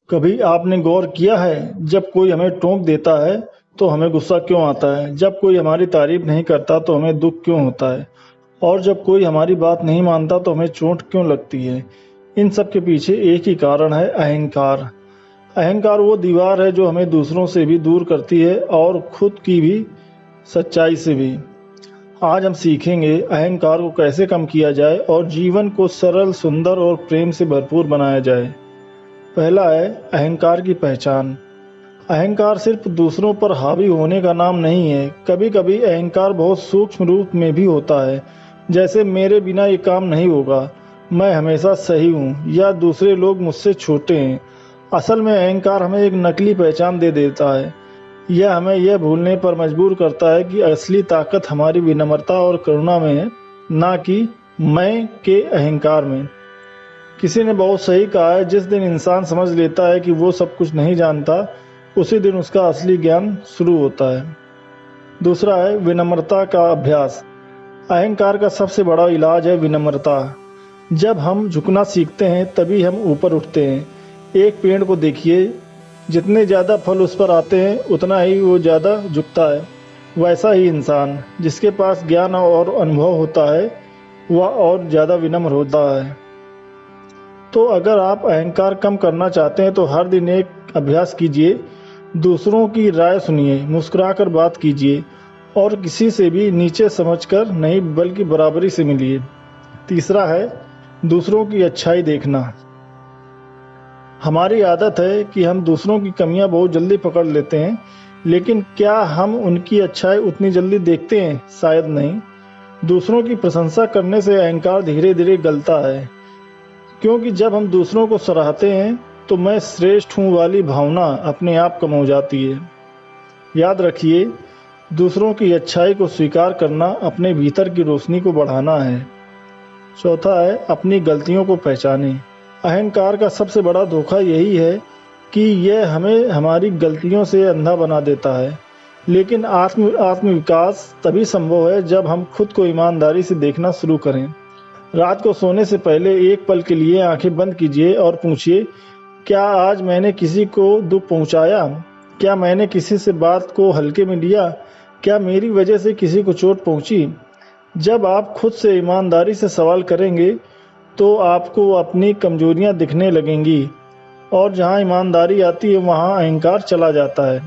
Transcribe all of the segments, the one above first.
कभी आपने गौर किया है, जब कोई हमें टोक देता है तो हमें गुस्सा क्यों आता है? जब कोई हमारी तारीफ नहीं करता तो हमें दुख क्यों होता है? और जब कोई हमारी बात नहीं मानता तो हमें चोट क्यों लगती है? इन सब के पीछे एक ही कारण है, अहंकार। अहंकार वो दीवार है जो हमें दूसरों से भी दूर करती है और खुद की भी सच्चाई से भी। आज हम सीखेंगे अहंकार को कैसे कम किया जाए और जीवन को सरल, सुंदर और प्रेम से भरपूर बनाया जाए। पहला है अहंकार की पहचान। अहंकार सिर्फ दूसरों पर हावी होने का नाम नहीं है। कभी कभी अहंकार बहुत सूक्ष्म रूप में भी होता है, जैसे मेरे बिना ये काम नहीं होगा, मैं हमेशा सही हूँ, या दूसरे लोग मुझसे छोटे हैं। असल में अहंकार हमें एक नकली पहचान दे देता है। यह हमें यह भूलने पर मजबूर करता है कि असली ताकत हमारी विनम्रता और करुणा में है, ना कि मैं के अहंकार में। किसी ने बहुत सही कहा है, जिस दिन इंसान समझ लेता है कि वो सब कुछ नहीं जानता, उसी दिन उसका असली ज्ञान शुरू होता है। दूसरा है विनम्रता का अभ्यास। अहंकार का सबसे बड़ा इलाज है विनम्रता। जब हम झुकना सीखते हैं तभी हम ऊपर उठते हैं। एक पेड़ को देखिए, जितने ज़्यादा फल उस पर आते हैं उतना ही वो ज़्यादा झुकता है। वैसा ही इंसान जिसके पास ज्ञान और अनुभव होता है, वह और ज़्यादा विनम्र होता है। तो अगर आप अहंकार कम करना चाहते हैं तो हर दिन एक अभ्यास कीजिए। दूसरों की राय सुनिए, मुस्कुराकर बात कीजिए और किसी से भी नीचे समझकर नहीं बल्कि बराबरी से मिलिए। तीसरा है दूसरों की अच्छाई देखना। हमारी आदत है कि हम दूसरों की कमियां बहुत जल्दी पकड़ लेते हैं, लेकिन क्या हम उनकी अच्छाई उतनी जल्दी देखते हैं? शायद नहीं। दूसरों की प्रशंसा करने से अहंकार धीरे धीरे गलता है, क्योंकि जब हम दूसरों को सराहते हैं तो मैं श्रेष्ठ हूँ वाली भावना अपने आप कम हो जाती है। याद रखिए, दूसरों की अच्छाई को स्वीकार करना अपने भीतर की रोशनी को बढ़ाना है। चौथा है अपनी गलतियों को पहचानें। अहंकार का सबसे बड़ा धोखा यही है कि यह हमें हमारी गलतियों से अंधा बना देता है, लेकिन आत्मविकास तभी संभव है जब हम खुद को ईमानदारी से देखना शुरू करें। रात को सोने से पहले एक पल के लिए आंखें बंद कीजिए और पूछिए, क्या आज मैंने किसी को दुख पहुंचाया? क्या मैंने किसी से बात को हल्के में लिया? क्या मेरी वजह से किसी को चोट पहुंची? जब आप खुद से ईमानदारी से सवाल करेंगे तो आपको अपनी कमजोरियां दिखने लगेंगी, और जहां ईमानदारी आती है वहां अहंकार चला जाता है।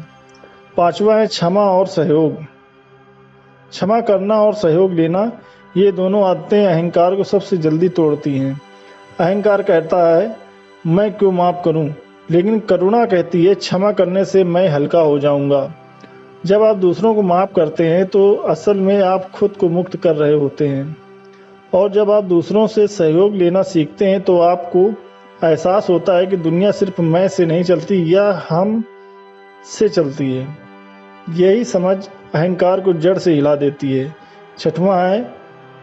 पांचवा है क्षमा और सहयोग। क्षमा करना और सहयोग लेना, ये दोनों आदतें अहंकार को सबसे जल्दी तोड़ती हैं। अहंकार कहता है मैं क्यों माफ़ करूं, लेकिन करुणा कहती है क्षमा करने से मैं हल्का हो जाऊंगा। जब आप दूसरों को माफ़ करते हैं तो असल में आप खुद को मुक्त कर रहे होते हैं, और जब आप दूसरों से सहयोग लेना सीखते हैं तो आपको एहसास होता है कि दुनिया सिर्फ मैं से नहीं चलती, या हम से चलती है। यही समझ अहंकार को जड़ से हिला देती है। छठवां है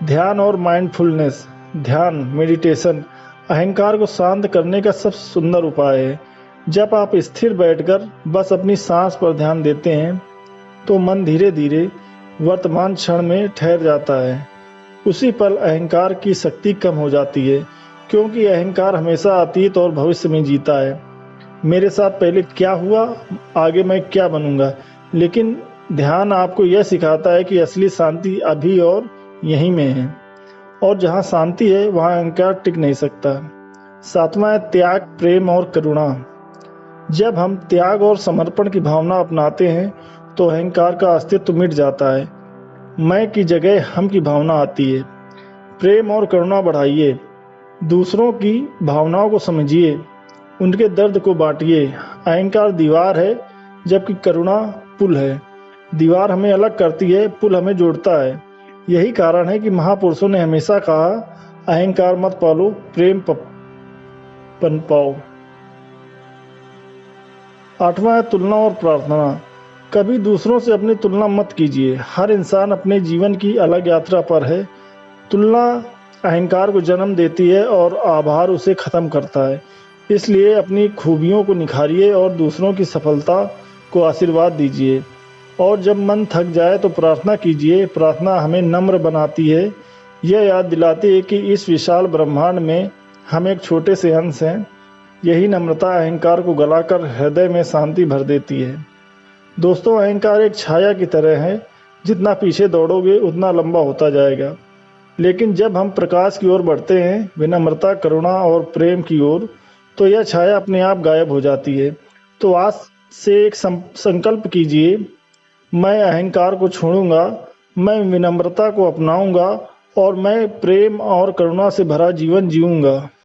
ध्यान और माइंडफुलनेस। ध्यान, मेडिटेशन अहंकार को शांत करने का सबसे सुंदर उपाय है। जब आप स्थिर बैठकर बस अपनी सांस पर ध्यान देते हैं तो मन धीरे धीरे वर्तमान क्षण में ठहर जाता है। उसी पल अहंकार की शक्ति कम हो जाती है, क्योंकि अहंकार हमेशा अतीत और भविष्य में जीता है। मेरे साथ पहले क्या हुआ, आगे मैं क्या बनूंगा। लेकिन ध्यान आपको यह सिखाता है कि असली शांति अभी और यहीं में है, और जहाँ शांति है वहाँ अहंकार टिक नहीं सकता। सातवां है त्याग, प्रेम और करुणा। जब हम त्याग और समर्पण की भावना अपनाते हैं तो अहंकार का अस्तित्व मिट जाता है। मैं की जगह हम की भावना आती है। प्रेम और करुणा बढ़ाइए, दूसरों की भावनाओं को समझिए, उनके दर्द को बांटिए। अहंकार दीवार है, जबकि करुणा पुल है। दीवार हमें अलग करती है, पुल हमें जोड़ता है। यही कारण है कि महापुरुषों ने हमेशा कहा, अहंकार मत पालो, प्रेम पनपाओ। आठवां है तुलना और प्रार्थना। कभी दूसरों से अपनी तुलना मत कीजिए। हर इंसान अपने जीवन की अलग यात्रा पर है। तुलना अहंकार को जन्म देती है और आभार उसे खत्म करता है। इसलिए अपनी खूबियों को निखारिए और दूसरों की सफलता को आशीर्वाद दीजिए। और जब मन थक जाए तो प्रार्थना कीजिए। प्रार्थना हमें नम्र बनाती है, यह याद दिलाती है कि इस विशाल ब्रह्मांड में हम एक छोटे से अंश हैं। यही नम्रता अहंकार को गलाकर हृदय में शांति भर देती है। दोस्तों, अहंकार एक छाया की तरह है, जितना पीछे दौड़ोगे उतना लंबा होता जाएगा। लेकिन जब हम प्रकाश की ओर बढ़ते हैं, विनम्रता, करुणा और प्रेम की ओर, तो यह छाया अपने आप गायब हो जाती है। तो आज से एक संकल्प कीजिए, मैं अहंकार को छोड़ूंगा, मैं विनम्रता को अपनाऊंगा और मैं प्रेम और करुणा से भरा जीवन जीऊंगा।